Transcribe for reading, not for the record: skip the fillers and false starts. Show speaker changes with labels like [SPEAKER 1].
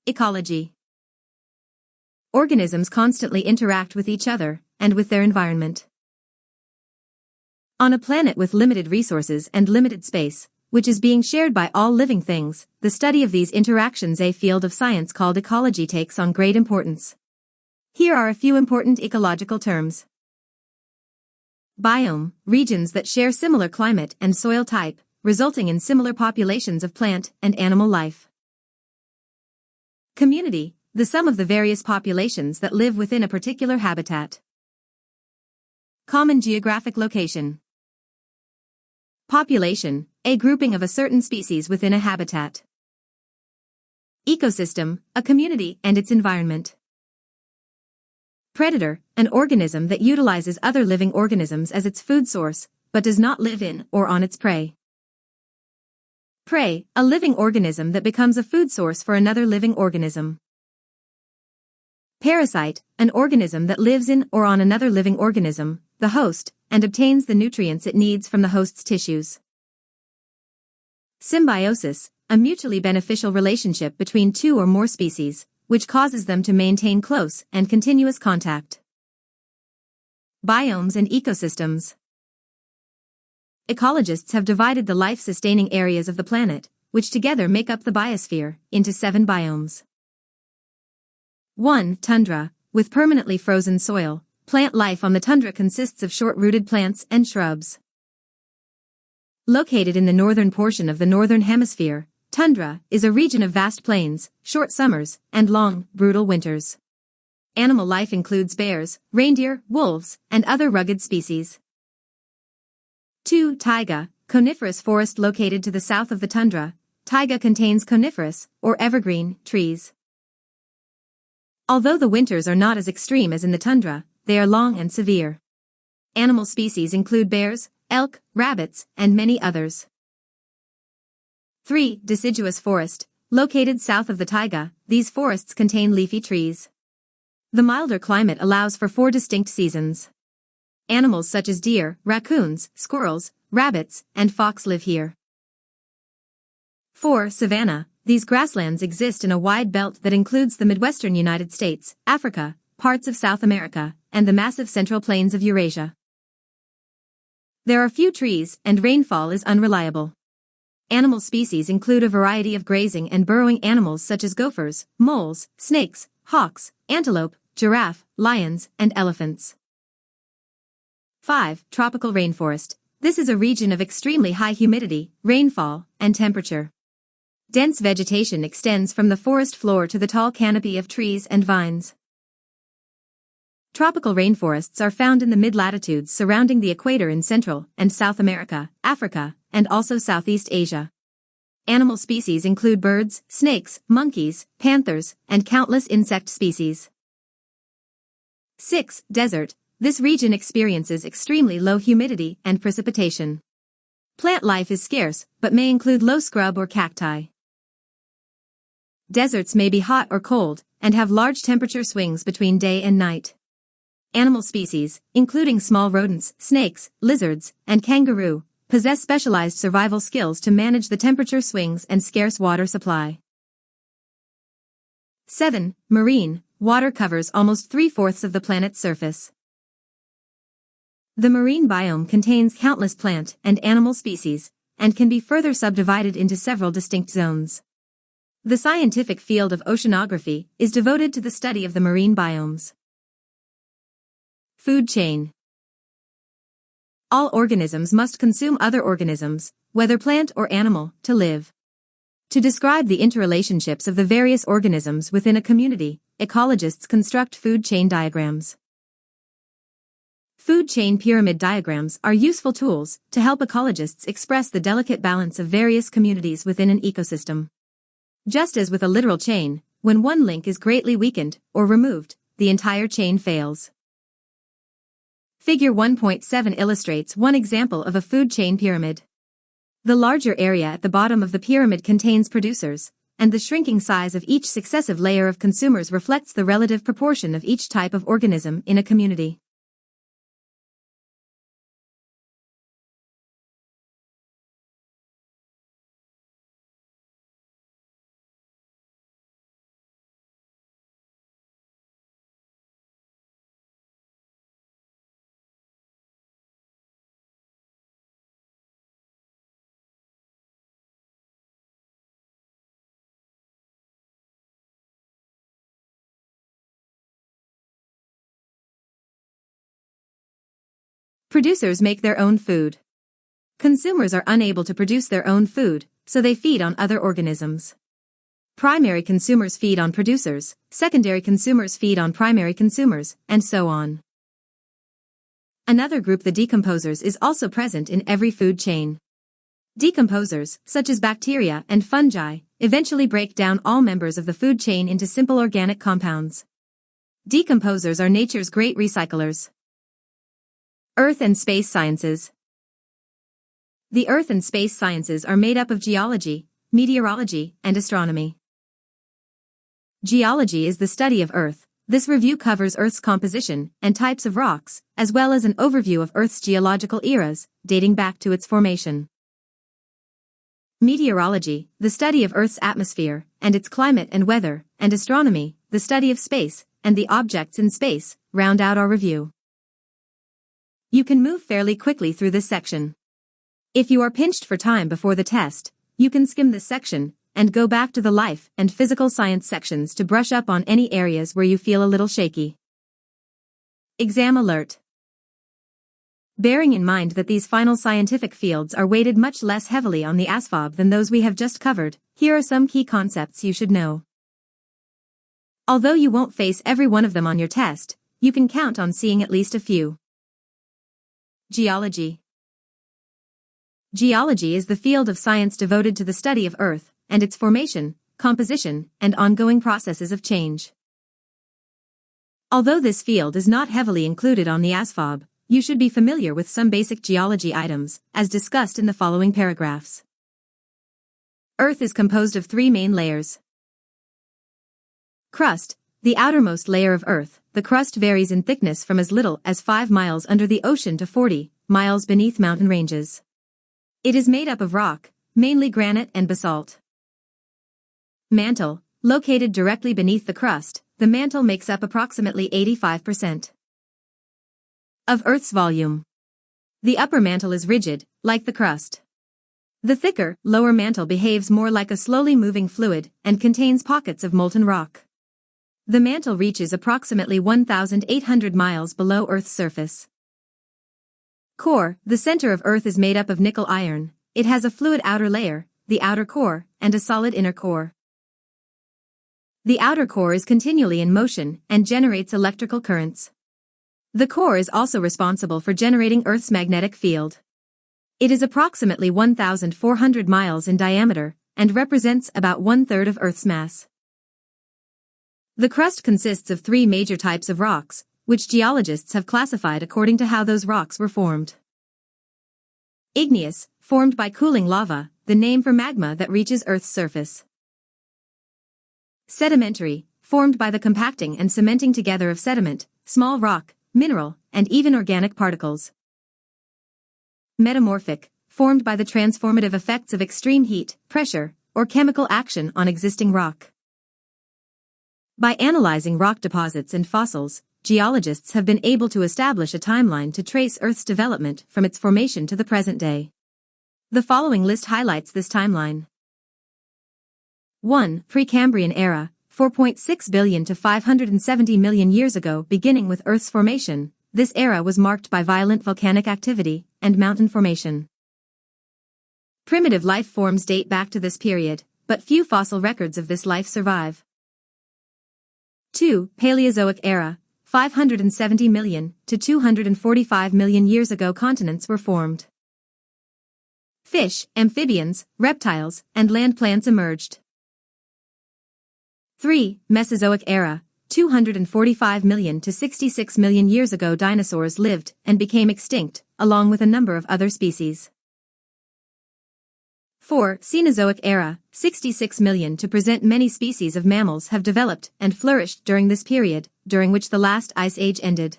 [SPEAKER 1] Ecology. Organisms constantly interact with each other and with their environment. On a planet with limited resources and limited space, which is being shared by all living things, the study of these interactions, a field of science called ecology, takes on great importance. Here are a few important ecological terms. Biome, regions that share similar climate and soil type, resulting in similar populations of plant and animal life. Community, the sum of the various populations that live within a particular habitat. Common geographic location. Population, a grouping of a certain species within a habitat. Ecosystem, a community and its environment. Predator, an organism that utilizes other living organisms as its food source, but does not live in or on its prey. Prey, a living organism that becomes a food source for another living organism. Parasite, an organism that lives in or on another living organism, the host, and obtains the nutrients it needs from the host's tissues. Symbiosis, a mutually beneficial relationship between two or more species, which causes them to maintain close and continuous contact. Biomes and ecosystems. Ecologists have divided the life-sustaining areas of the planet, which together make up the biosphere, into 7 biomes. 1. Tundra, with permanently frozen soil. Plant life on the tundra consists of short-rooted plants and shrubs. Located in the northern portion of the northern hemisphere, tundra is a region of vast plains, short summers, and long, brutal winters. Animal life includes bears, reindeer, wolves, and other rugged species. 2. Taiga, coniferous forest located to the south of the tundra. Taiga contains coniferous, or evergreen, trees. Although the winters are not as extreme as in the tundra, they are long and severe. Animal species include bears, elk, rabbits, and many others. 3. Deciduous forest, located south of the taiga. These forests contain leafy trees. The milder climate allows for 4 distinct seasons. Animals such as deer, raccoons, squirrels, rabbits, and fox live here. 4. Savanna. These grasslands exist in a wide belt that includes the Midwestern United States, Africa, parts of South America, and the massive central plains of Eurasia. There are few trees, and rainfall is unreliable. Animal species include a variety of grazing and burrowing animals such as gophers, moles, snakes, hawks, antelope, giraffe, lions, and elephants. 5. Tropical rainforest. This is a region of extremely high humidity, rainfall, and temperature. Dense vegetation extends from the forest floor to the tall canopy of trees and vines. Tropical rainforests are found in the mid-latitudes surrounding the equator in Central and South America, Africa, and also Southeast Asia. Animal species include birds, snakes, monkeys, panthers, and countless insect species. 6. Desert. This region experiences extremely low humidity and precipitation. Plant life is scarce, but may include low scrub or cacti. Deserts may be hot or cold, and have large temperature swings between day and night. Animal species, including small rodents, snakes, lizards, and kangaroo, possess specialized survival skills to manage the temperature swings and scarce water supply. 7. Marine. Water covers almost 3/4 of the planet's surface. The marine biome contains countless plant and animal species, and can be further subdivided into several distinct zones. The scientific field of oceanography is devoted to the study of the marine biomes. Food chain. All organisms must consume other organisms, whether plant or animal, to live. To describe the interrelationships of the various organisms within a community, ecologists construct food chain diagrams. Food chain pyramid diagrams are useful tools to help ecologists express the delicate balance of various communities within an ecosystem. Just as with a literal chain, when one link is greatly weakened or removed, the entire chain fails. Figure 1.7 illustrates one example of a food chain pyramid. The larger area at the bottom of the pyramid contains producers, and the shrinking size of each successive layer of consumers reflects the relative proportion of each type of organism in a community. Producers make their own food. Consumers are unable to produce their own food, so they feed on other organisms. Primary consumers feed on producers, secondary consumers feed on primary consumers, and so on. Another group, the decomposers, is also present in every food chain. Decomposers, such as bacteria and fungi, eventually break down all members of the food chain into simple organic compounds. Decomposers are nature's great recyclers. Earth and space sciences. The earth and space sciences are made up of geology, meteorology, and astronomy. Geology is the study of Earth. This review covers Earth's composition and types of rocks, as well as an overview of Earth's geological eras, dating back to its formation. Meteorology, the study of Earth's atmosphere, and its climate and weather, and astronomy, the study of space, and the objects in space, round out our review. You can move fairly quickly through this section. If you are pinched for time before the test, you can skim this section, and go back to the life and physical science sections to brush up on any areas where you feel a little shaky. Exam alert. Bearing in mind that these final scientific fields are weighted much less heavily on the Asvab than those we have just covered, here are some key concepts you should know. Although you won't face every one of them on your test, you can count on seeing at least a few. Geology. Geology is the field of science devoted to the study of Earth and its formation, composition, and ongoing processes of change. Although this field is not heavily included on the Asvab, you should be familiar with some basic geology items, as discussed in the following paragraphs. Earth is composed of three main layers. Crust, the outermost layer of Earth. The crust varies in thickness from as little as 5 miles under the ocean to 40 miles beneath mountain ranges. It is made up of rock, mainly granite and basalt. Mantle, located directly beneath the crust, the mantle makes up approximately 85% of Earth's volume. The upper mantle is rigid, like the crust. The thicker, lower mantle behaves more like a slowly moving fluid and contains pockets of molten rock. The mantle reaches approximately 1,800 miles below Earth's surface. Core, the center of Earth is made up of nickel iron. It has a fluid outer layer, the outer core, and a solid inner core. The outer core is continually in motion and generates electrical currents. The core is also responsible for generating Earth's magnetic field. It is approximately 1,400 miles in diameter and represents about 1/3 of Earth's mass. The crust consists of three major types of rocks, which geologists have classified according to how those rocks were formed. Igneous, formed by cooling lava, the name for magma that reaches Earth's surface. Sedimentary, formed by the compacting and cementing together of sediment, small rock, mineral, and even organic particles. Metamorphic, formed by the transformative effects of extreme heat, pressure, or chemical action on existing rock. By analyzing rock deposits and fossils, geologists have been able to establish a timeline to trace Earth's development from its formation to the present day. The following list highlights this timeline. 1. Precambrian era, 4.6 billion to 570 million years ago. Beginning with Earth's formation, this era was marked by violent volcanic activity and mountain formation. Primitive life forms date back to this period, but few fossil records of this life survive. 2. Paleozoic era, 570 million to 245 million years ago. Continents were formed. Fish, amphibians, reptiles, and land plants emerged. 3. Mesozoic era, 245 million to 66 million years ago. Dinosaurs lived and became extinct, along with a number of other species. 4. Cenozoic era, 66 million to present. Many species of mammals have developed and flourished during this period, during which the last ice age ended.